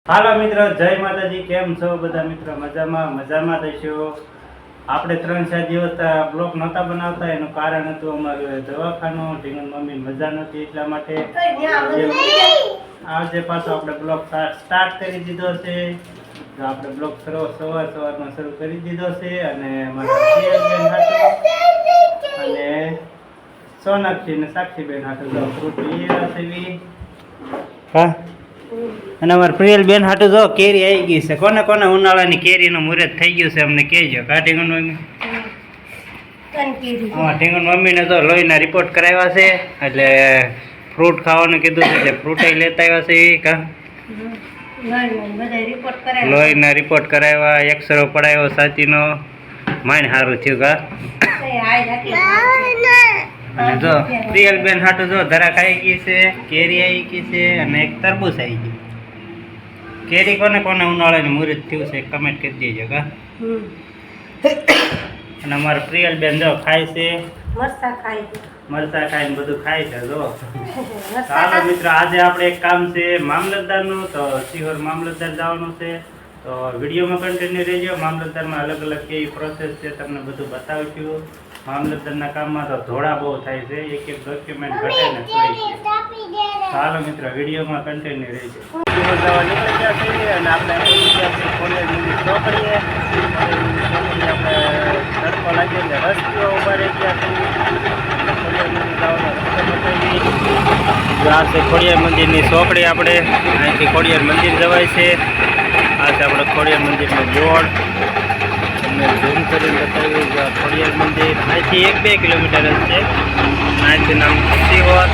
હાલો મિત્રો, જય માતાજી. કેમ છો બધા મિત્રો? મજામાં થશો. આપણે 3-4 દિવસ બ્લોગ નહોતા બનાવતા. એનું કારણ હતું અમારું દવાખાનું. ઢીંગણ મમ્મી મજા નથી, એટલા માટે આજે પાછો આપણે બ્લોગ સ્ટાર્ટ કરી દીધો છે. તો આપણે બ્લોગ સવારમાં શરૂ કરી દીધો છે. અને અમારા અને સોનાક્ષી અને સાક્ષીબેન હાટું ફ્રૂટ લઈ આવ્યા છે. હા, અને અમારે પ્રિયલ બેન હાટું જો કેરી આવી ગઈ છે. કોને કોને ઉનાળાની કેરીનું મુહૂર્ત થઈ ગયું છે અમને કહેજો. કા ઢીંગણ મમ્મી? હા, ઢીંગણ મમ્મીને તો લોહીના રિપોર્ટ કરાવ્યા છે, એટલે ફ્રૂટ ખાવાનું કીધું છે, એટલે ફ્રૂટ લેતા આવ્યા છે. કા લોહીના રિપોર્ટ કરાવ્યા, એક્સરો પડાવ્યો છાતીનો. માઇન સારું થયું. કા અને જો પ્રિયલ બેન હાટું જો ધરા ખાઈ ગઈ છે, કેરી આવી ગઈ છે, અને એક તરબૂચ આવી ગઈ. કેરી કોને કોને ઉનાળાની મુહૂર્ત થયું છે કમેન્ટ કરી દેજો. કા અને અમારે પ્રિયલ બેન જો ખાય છે, મરચા ખાઈને બધું ખાય છે. જો ચાલો મિત્રો, આજે આપણે એક કામ છે મામલતદારનું. તો શિહોર મામલતદાર જવાનું છે, તો વિડીયોમાં કન્ટિન્યુ રહેજો. મામલતદારમાં અલગ અલગ કેવી પ્રોસેસ છે તમને બધું બતાવીશું. મામલતદારના કામમાં તો ધોળા બહુ થાય છે, એક ડોક્યુમેન્ટ ઘટે ને તોય છે. ચાલો મિત્રો, વિડીયોમાં કન્ટિન્યુ રહેજો. જવા નીકળી ગયા છીએ અને આપણે કોલેજની ચોકડીએ આપણે તડકો લાગી એટલે રસ્તીઓ ઉભા રહી ગયા છીએ. ખોડિયાર મંદિરની ચોકડી. આપણે અહીંથી ખોડિયાર મંદિર જવાય છે. આ છે આપણે ખોડિયાર મંદિરનું બોર્ડ. તમને ઝૂમ કરીને બતાવ્યું કે ખોડિયાર મંદિર અહીંથી 1-2 કિલોમીટર જ છે. અહીંથી નામ શિહોર.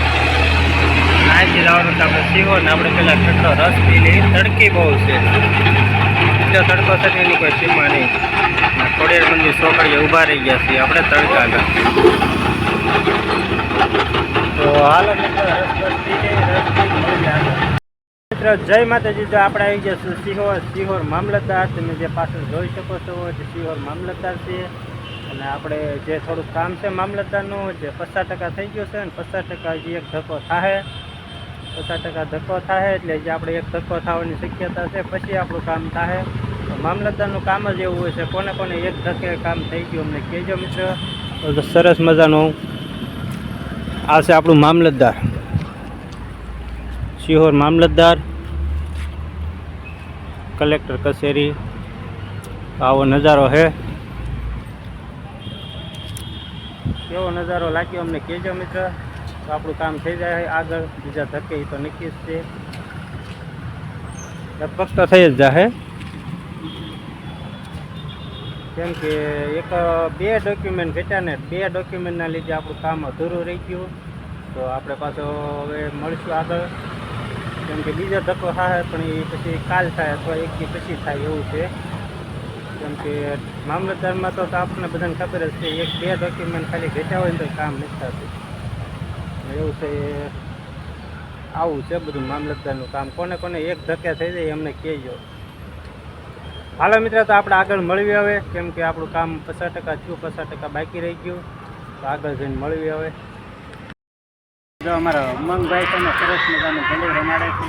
અહીંથી જવાનું આપણે શિહોર ને આપણે પેલા ઠંડો રસ પી લઈ. તડકી બહુ છે, બીજો તડકો થતી એની કોઈ સીમા નહીં. ખોડિયાર મંદિર ચોકડીએ ઊભા રહી ગયા છીએ આપણે તડકા આગળ. તો હાલો મિત્રો, જય માતાજી. જો આપણે આવી ગયા છું શિહોર મામલતદાર. તમે જે પાછળ જોઈ શકો છો જે શિહોર મામલતદાર છે. અને આપણે જે થોડુંક કામ છે મામલતદારનું, જે 50% થઈ ગયું છે, અને 50% હજી એક ધક્કો થાય. 50% ધક્કો થાય એટલે જે આપણે એક ધક્કો થવાની શક્યતા છે, પછી આપણું કામ થાય. તો મામલતદારનું કામ જ એવું હોય છે. કોને કોને એક ધક્કે કામ થઈ ગયું અમને કહેજો મિત્રો. તો સરસ મજાનું આ છે આપણું મામલતદાર, શિહોર મામલતદાર કલેક્ટર કચેરી. આવો નજારો છે. કેવો નજારો લાગ્યો અમને કહેજો મિત્ર. તો આપણું કામ થઈ જાય આગળ. બીજા ધક્કે એ તો નક્કી જ છે, લગભગ તો થઈ જ જાય. કેમ કે 2 ડોક્યુમેન્ટ ઘટ્યા ને 2 ડોક્યુમેન્ટના લીધે આપણું કામ અધૂરું રહી ગયું. તો આપણે પાછો હવે મળીશું આગળ. કેમ કે બીજો ધક્કો થાય પણ એ પછી કાલ થાય અથવા 1 દી પછી થાય એવું છે. કેમ કે મામલતદારમાં તો આપણને બધાને ખબર જ છે, 1-2 ડોક્યુમેન્ટ ખાલી ઘટ્યા હોય ને તો કામ નથી થતું એવું છે. આવું છે બધું મામલતદારનું કામ. કોને કોને એક ધક્કે થઈ જાય અમને કહેજો. હાલો મિત્રો, તો આપણે આગળ મળવી હવે. કેમ કે આપણું કામ 50% થયું, 50% બાકી રહી ગયું. તો આગળ જઈને મળવી હવે. જો અમારા ઉમંગભાઈ છે ને સરસ મજાનું ગળું રમાડે છે.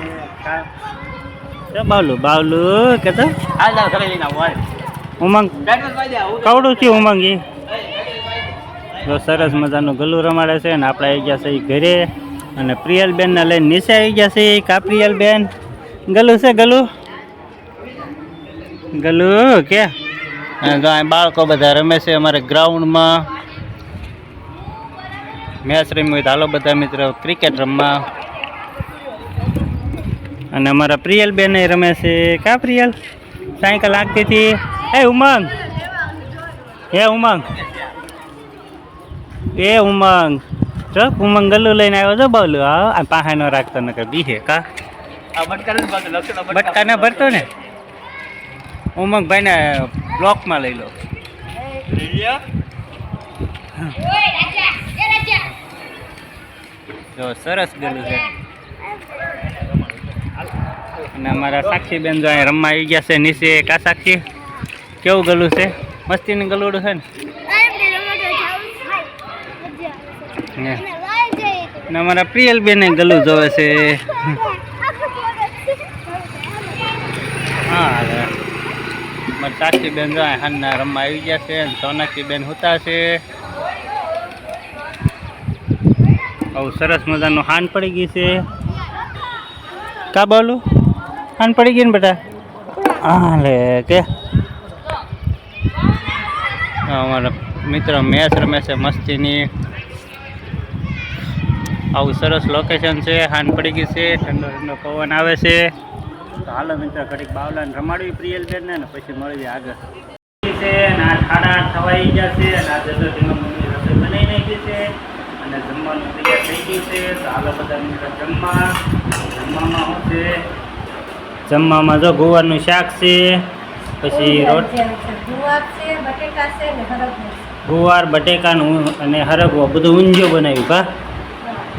બાવલું કે તો ઉમંગ કવડું છે. ઉમંગ એ જો સરસ મજાનું ગલું રમાડે છે. અને આપણે આવી ગયા છે એ ઘરે. અને પ્રિયલબેનને લઈને નીચે આવી ગયા છે. કા પ્રિયલબેન ગલું છે? ગલું કે બાળકો બધા રમે છે અમારે ગ્રાઉન્ડમાં. મેચ રમી હોય તો હાલો બધા મિત્રો ક્રિકેટ રમવા. અને અમારા પ્રિયલબેન રમે છે. કા પ્રિયલ સાયકલ હાંકતી હતી. ઉમંગ ઉમંગ ગલ્લું લઈને આવ્યો છો. બોલું હા પાસે ન રાખતો નકર બીહે. કા બટકા ને ભરતો ને. ઉમંગભાઈ ને બ્લોકમાં લઈ લો. જો સરસ ગલું છે. અને અમારા સાક્ષીબેન જો અહીંયા રમવા આવી ગયા છે નીચે. કા સાક્ષી કેવું ગલું છે? મસ્તીનું ગલુડું છે ને. ને અમારા પ્રિયલબેન ગલું જોવે છે. હા હાલે મારી સાક્ષીબેન જો હાનના રમવા આવી ગયા છે અને સોનાક્ષીબેન હુતા છે. બહુ સરસ મજાનું હાન પડી ગઈ છે. કા બોલું હાન પડી ગઈ ને બેટા. હા લે કે અમારા મિત્ર મેચ રમે છે મસ્તીની. આવું સરસ લોકેશન છે. હાન પડી ગઈ છે. ઠંડો ઠંડો પવન આવે છે. તો હાલો મિત્ર ઘડીક બાવલાને રમાડવી પ્રિયલબેન ને પછી મળવી આગળ છે. અને આ 8:30 થવાઈ ગયા છે અને આજે તો તેમાં મમ્મી રસોઈ બનાવી નાખી છે અને જમવાનું તૈયાર થઈ ગયું છે. તો હાલો બધા મિત્ર જમવામાં શું છે જમવામાં જો ગુવારનું શાક છે પછી ગુવાર બટેકાનું અને હરગવો બધું ઊંધિયું બનાવ્યું કા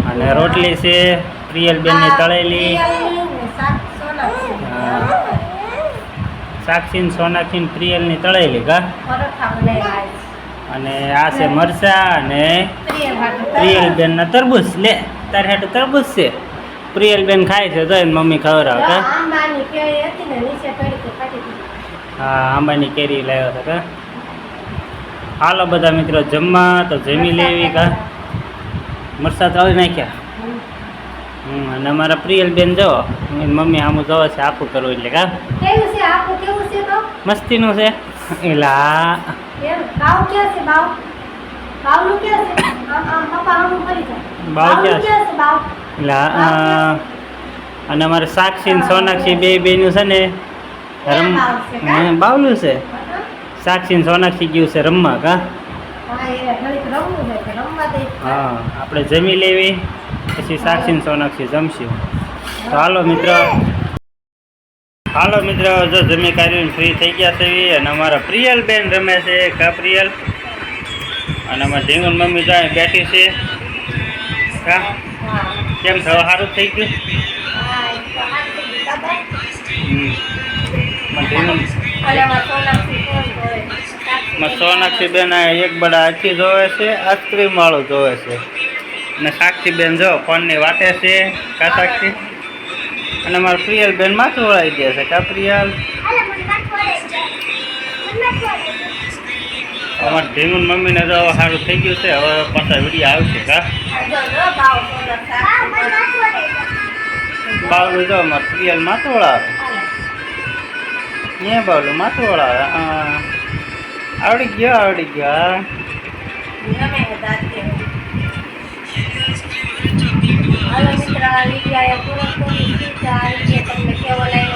અને રોટલી છે પ્રિયલબેનની તળેલી. સાક્ષી સોનાક્ષી પ્રિયલની તળેલી કા અને આ છે મરચા અને પ્રિયલબેનના તરબૂચ. લે તારે હાટું તરબૂચ છે પ્રિયલબેન ખાય છે તો એને મમ્મી ખવડાવે કા. હા આંબાની કેરી લાવ્યો છે કા. હાલો બધા મિત્રો જમવા તો જમી લેવી કા. મરચા તળી નાખ્યા. અને અમારા પ્રિયલબેન જો એની મમ્મી આમ જોવે છે આપું કરવું એટલે કા. મસ્તીનું છે એલા બાવ એલા. અને અમારે સાક્ષી ને સોનાક્ષી બે બેનું છે ને બાવલું છે. સાક્ષી ને સોનાક્ષી ગયું છે રમવા કા. હા આપણે જમી લેવી પછી સાક્ષી ને સોનાક્ષી જમશું. તો હાલો મિત્ર જો જમી કાઢીને ફ્રી થઈ ગયા છે અને અમારા પ્રિયલબેન રમે છે કા પ્રિયલ. અને અમારા ઢીંગુન મમ્મી તો અહીં બેઠી છે કા. કેમ થવા સારું થઈ ગયું. સોનાક્ષી બેન એક બડા આખી જોવે છે આઈસ્ક્રીમ વાળું જોવે છે અને સાક્ષી બેન જો ફોનની વાટે છે કા સાક્ષી. અને મારા પ્રિયલબેન માથું વળાવી દે છે કા પ્રિયલ. અમારા ઢીંગુન મમ્મીને તો સારું થઈ ગયું છે. હવે પાછા વિડીયો આવશે કા. બાવલું જો અમારા પ્રિયલ માથું વળાવે. એ બાવલું માથું વળાવે. આવડી ગયો હાલો મિત્ર, આ વિડીયો પૂરો કરી. તમને કેવો લાગ્યો